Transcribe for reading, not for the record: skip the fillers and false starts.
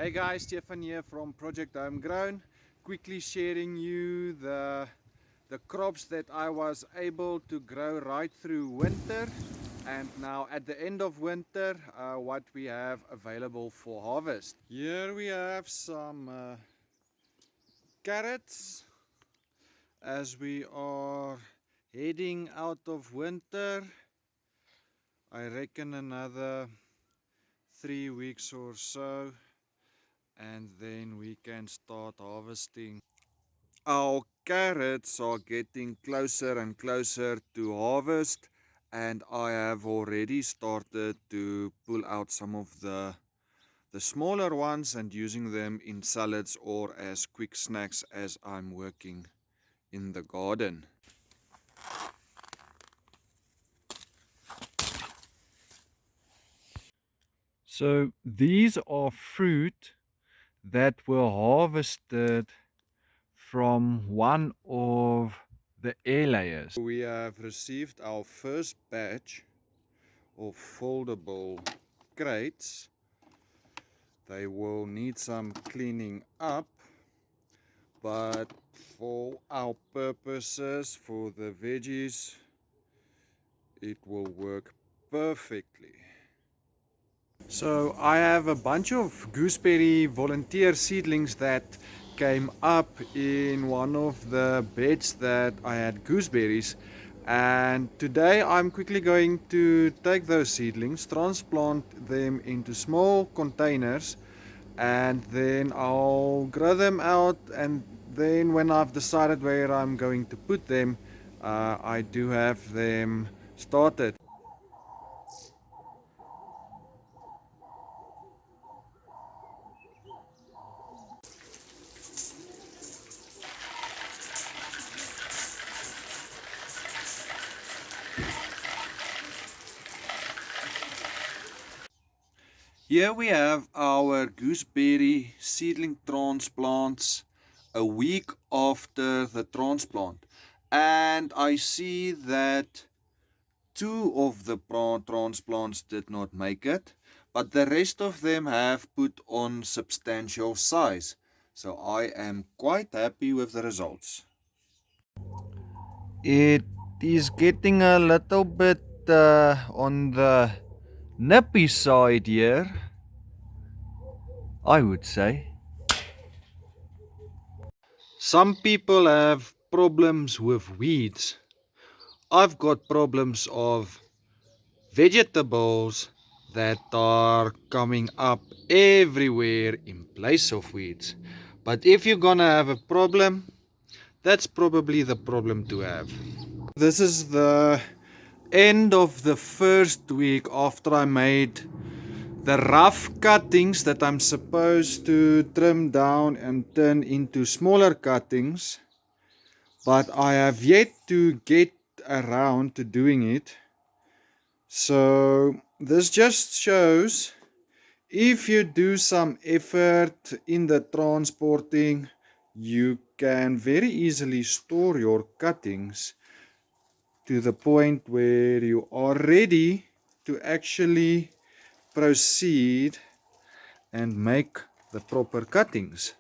Hey guys, Stefan here from Project Homegrown, quickly sharing you the crops that I was able to grow right through winter, and now at the end of winter what we have available for harvest. Here we have some carrots as we are heading out of winter. I reckon another 3 weeks or so, and then we can start harvesting. Our carrots are getting closer and closer to harvest, and I have already started to pull out some of the smaller ones and using them in salads or as quick snacks as I'm working in the garden. So these are fruit that were harvested from one of the air layers. We have received our first batch of foldable crates. They will need some cleaning up, but for our purposes, for the veggies, it will work perfectly. So I have a bunch of gooseberry volunteer seedlings that came up in one of the beds that I had gooseberries, and today I'm quickly going to take those seedlings, transplant them into small containers, and then I'll grow them out, and then when I've decided where I'm going to put them, I do have them started. Here we have our gooseberry seedling transplants a week after the transplant, and I see that 2 of the transplants did not make it, but the rest of them have put on substantial size, so I am quite happy with the results. It is getting a little bit on the nippy side here, I would say. Some people have problems with weeds. I've got problems of vegetables that are coming up everywhere in place of weeds. But if you're gonna have a problem, that's probably the problem to have. This is the end of the first week after I made the rough cuttings that I'm supposed to trim down and turn into smaller cuttings, but I have yet to get around to doing it. So this just shows if you do some effort in the transporting, you can very easily store your cuttings to the point where you are ready to actually proceed and make the proper cuttings.